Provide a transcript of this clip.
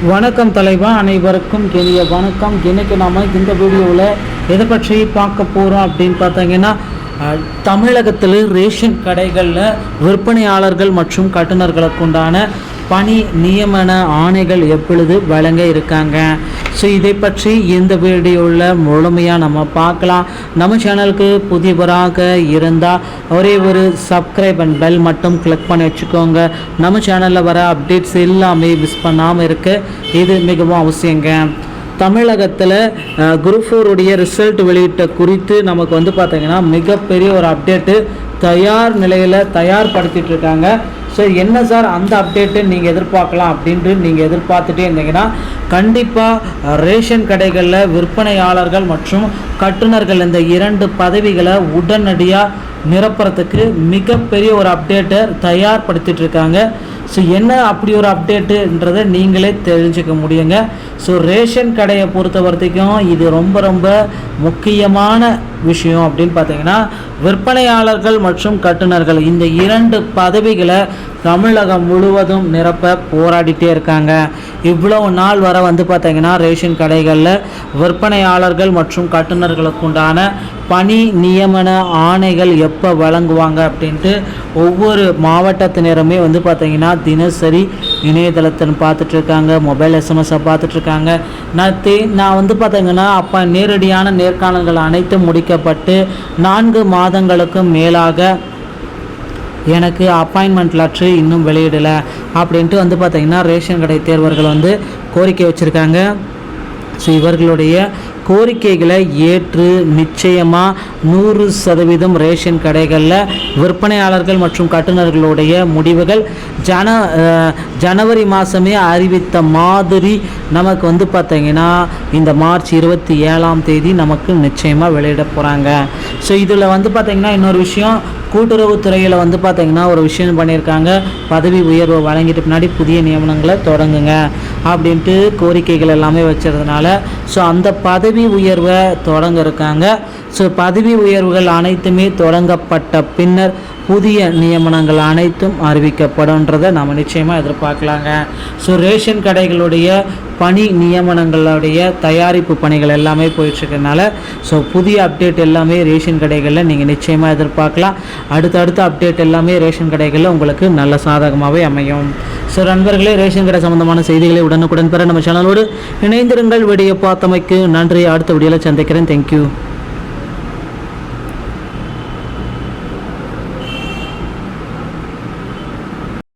வணக்கம் தலைவா, அனைவருக்கும் இனிய வணக்கம். இன்றைக்கி நாம் இந்த வீடியோவில் எதை பற்றி பார்க்க போகிறோம் அப்படின்னு பார்த்தீங்கன்னா, தமிழகத்தில் ரேஷன் கடைகளில் விற்பனையாளர்கள் மற்றும் கட்டுநர்களுக்கு உண்டான பணி நியமன ஆணைகள் எப்பொழுது வழங்க இருக்காங்க. ஸோ இதை பற்றி இந்த வீடியோவில் முழுமையாக நம்ம பார்க்கலாம். நம்ம சேனலுக்கு புதியவராக இருந்தால் ஒரே ஒரு சப்ஸ்கிரைப் அண்ட் பெல் மட்டும் கிளிக் பண்ணி வச்சுக்கோங்க. நம்ம சேனலில் வர அப்டேட்ஸ் எல்லாமே மிஸ் பண்ணாமல் இருக்க இது மிகவும் அவசியங்க. தமிழகத்தில் குரூப் 4 ரிசல்ட் வெளியிட்ட குறித்து நமக்கு பார்த்திங்கன்னா மிகப்பெரிய ஒரு அப்டேட்டு தயார் நிலையில் தயார்படுத்திட்டு இருக்காங்க. ஸோ என்ன சார் அந்த அப்டேட்டு நீங்கள் எதிர்பார்க்கலாம் அப்படின்ட்டு நீங்கள் எதிர்பார்த்துட்டே இருந்தீங்கன்னா, கண்டிப்பாக ரேஷன் கடைகளில் விற்பனையாளர்கள் மற்றும் கட்டுநர்கள் இந்த 2 பதவிகளை உடனடியாக நிரப்புறதுக்கு மிகப்பெரிய ஒரு அப்டேட்டை தயார்படுத்திட்டு இருக்காங்க. ஸோ என்ன அப்படி ஒரு அப்டேட்டுன்றதை நீங்களே தெரிஞ்சுக்க முடியுங்க. ஸோ ரேஷன் கடையை பொறுத்த வரைக்கும் இது ரொம்ப முக்கியமான விஷயம் அப்படின்னு பார்த்தீங்கன்னா, விற்பனையாளர்கள் மற்றும் கட்டுநர்கள் இந்த 2 பதவிகளை தமிழகம் முழுவதும் நிரப்ப போராடிட்டே இருக்காங்க. இவ்வளவு நாள் வர பார்த்தீங்கன்னா ரேஷன் கடைகளில் விற்பனையாளர்கள் மற்றும் கட்டுநர்களுக்கு உண்டான பணி நியமன ஆணைகள் எப்போ வழங்குவாங்க அப்படின்ட்டு ஒவ்வொரு மாவட்டத்தினருமே பார்த்தீங்கன்னா தினசரி இணையதளத்தில் பார்த்துட்ருக்காங்க, மொபைல் எஸ்எம்எஸை பார்த்துட்ருக்காங்க. நான் பார்த்தீங்கன்னா அப்போ நேரடியான நேர்காணல்கள் அனைத்தும் முடிக்கப்பட்டு 4 மாதங்களுக்கு மேலாக எனக்கு அப்பாயின்மெண்ட் லெட்டர் இன்னும் வெளியிடலை அப்படின்ட்டு பார்த்தீங்கன்னா ரேஷன் கடை தேர்வர்கள் கோரிக்கை வச்சுருக்காங்க. ஸோ இவர்களுடைய கோரிக்கைகளை ஏற்று நிச்சயமாக 100% ரேஷன் கடைகளில் விற்பனையாளர்கள் மற்றும் கட்டுநர்களுடைய முடிவுகள் ஜனவரி மாதமே அறிவித்த மாதிரி நமக்கு பார்த்திங்கன்னா இந்த மார்ச் 27ஆம் தேதி நமக்கு நிச்சயமாக வெளியிட போகிறாங்க. ஸோ இதில் பார்த்திங்கன்னா இன்னொரு விஷயம், கூட்டுறவுத்துறையில் பார்த்திங்கன்னா ஒரு விஷயம் பண்ணியிருக்காங்க. பதவி உயர்வை வழங்கிட்டு பின்னாடி புதிய நியமனங்களை தொடங்குங்க அப்படின்ட்டு கோரிக்கைகள் எல்லாமே வச்சதுனால ஸோ அந்த பதவி உயர்வை தொடங்க இருக்காங்க. ஸோ பதவி உயர்வுகள் அனைத்துமே தொடங்கப்பட்ட பின்னர் புதிய நியமனங்கள் அனைத்தும் அறிவிக்கப்படும்ன்றதை நம்ம நிச்சயமாக எதிர்பார்க்கலாங்க. ஸோ ரேஷன் கடைகளுடைய பணி நியமனங்களுடைய தயாரிப்பு பணிகள் எல்லாமே போயிட்டுருக்கனால ஸோ புதிய அப்டேட் எல்லாமே ரேஷன் கடைகளில் நீங்கள் நிச்சயமாக எதிர்பார்க்கலாம். அடுத்த அப்டேட் எல்லாமே ரேஷன் கடைகளில் உங்களுக்கு நல்ல சாதகமாகவே அமையும். ஸோ நண்பர்களே, ரேஷன் கடை சம்பந்தமான செய்திகளை உடனுக்குடன் பெற நம்ம சேனலோடு இணைந்திருங்கள். வீடியோ பார்த்தமைக்கு நன்றி. அடுத்த வீடியோவில் சந்திக்கிறேன். தேங்க்யூ.